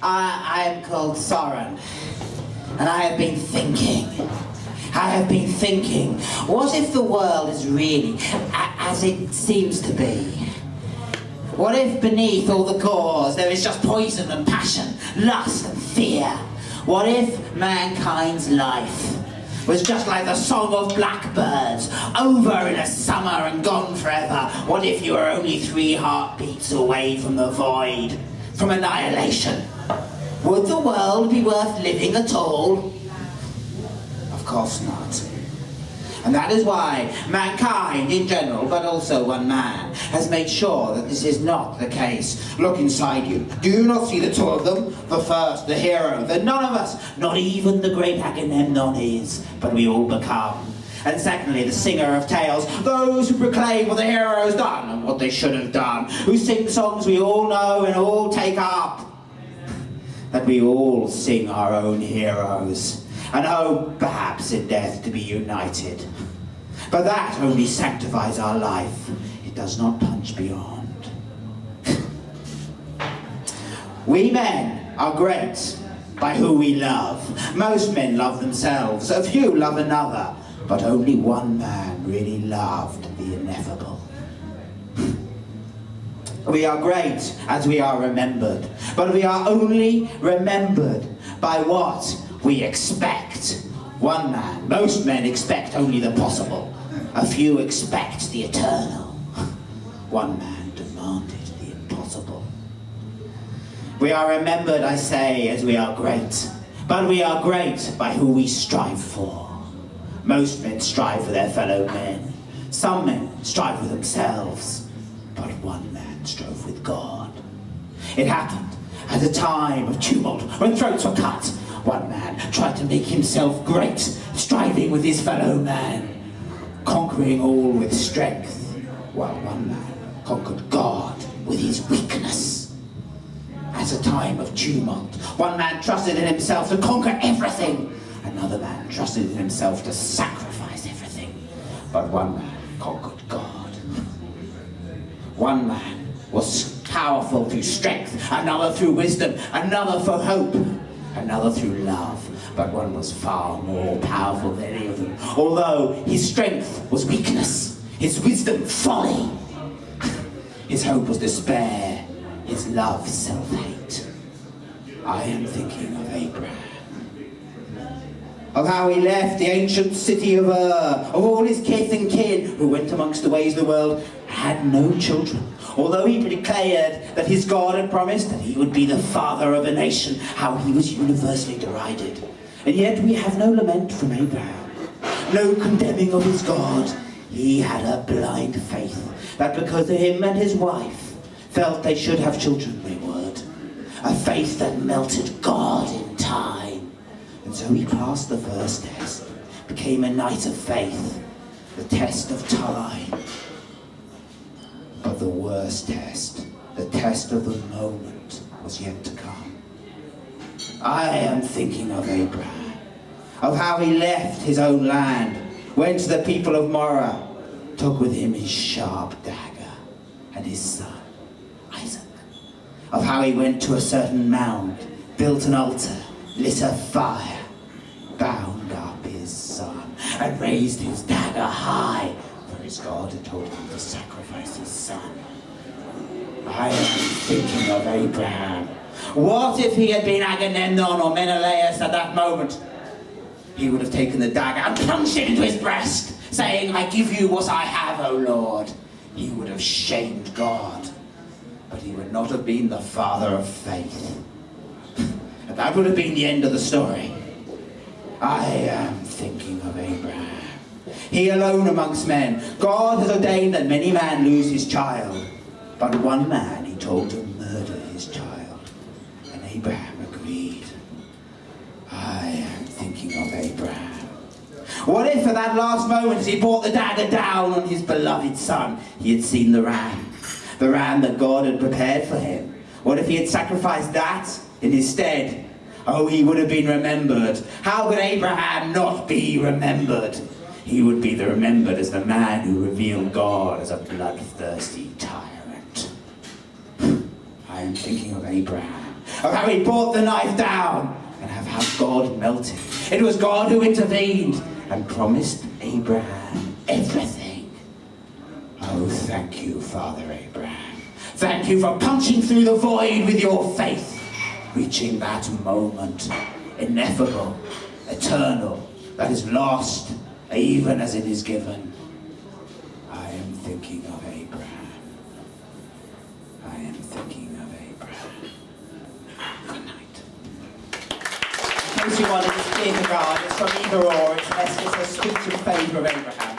I am called Soren, and I have been thinking. What if the world is really as it seems to be? What if beneath all the gauze there is just poison and passion, lust and fear? What if mankind's life was just like the song of blackbirds, over in a summer and gone forever? What if you were only 3 heartbeats away from the void, from annihilation? Would the world be worth living at all? Of course not. And that is why mankind in general, but also one man, has made sure that this is not the case. Look inside you. Do you not see the 2 of them? The first, the hero, that none of us, not even the great Agamemnon is, but we all become. And secondly, the singer of tales, those who proclaim what the hero has done and what they should have done, who sing songs we all know and all take up. That we all sing our own heroes, and hope perhaps in death to be united. But that only sanctifies our life. It does not punch beyond. We men are great by who we love. Most men love themselves, a few love another, but only one man really loved the ineffable. We are great as we are remembered, but we are only remembered by what we expect. One man, most men expect only the possible. A few expect the eternal. One man demanded the impossible. We are remembered, I say, as we are great, but we are great by who we strive for. Most men strive for their fellow men. Some men strive for themselves, but one man strove with God. It happened at a time of tumult when throats were cut. One man tried to make himself great, striving with his fellow man, conquering all with strength, while one man conquered God with his weakness. At a time of tumult, one man trusted in himself to conquer everything. Another man trusted in himself to sacrifice everything. But one man conquered God. One man was powerful through strength, another through wisdom, another for hope, another through love, but one was far more powerful than any of them. Although his strength was weakness, his wisdom folly, his hope was despair, his love self-hate. I am thinking of Abraham, of how he left the ancient city of Ur, of all his kith and kin who went amongst the ways of the world, had no children. Although he declared that his God had promised that he would be the father of a nation, how he was universally derided. And yet we have no lament from Abraham, no condemning of his God. He had a blind faith that because him and his wife felt they should have children, they would. A faith that melted God in time. And so he passed the first test, became a knight of faith, the test of time. But the worst test, the test of the moment, was yet to come. I am thinking of Abraham, of how he left his own land, went to the people of Moriah, took with him his sharp dagger and his son, Isaac. Of how he went to a certain mound, built an altar, lit a fire, bound up his son, and raised his dagger high, for his God had told him to sacrifice his son. I am thinking of Abraham. What if he had been Agamemnon or Menelaus at that moment? He would have taken the dagger and plunged it into his breast, saying, I give you what I have, O Lord. He would have shamed God, but he would not have been the father of faith. And that would have been the end of the story. I am thinking of Abraham. He alone amongst men. God has ordained that many men lose his child, but one man he told to murder his child. And Abraham agreed. I am thinking of Abraham. What if at that last moment as he brought the dagger down on his beloved son, he had seen the ram that God had prepared for him? What if he had sacrificed that in his stead? Oh, he would have been remembered. How could Abraham not be remembered? He would be remembered as the man who revealed God as a bloodthirsty tyrant. I am thinking of Abraham, of how he brought the knife down, and of how God melted. It was God who intervened and promised Abraham everything. Oh, thank you, Father Abraham. Thank you for punching through the void with your faith, reaching that moment, ineffable, eternal, that is lost, even as it is given. I am thinking of Abraham. I am thinking of Abraham. Good night. In case you wondered, it's Kierkegaard, it's from either or, it's a speech in favour of Abraham.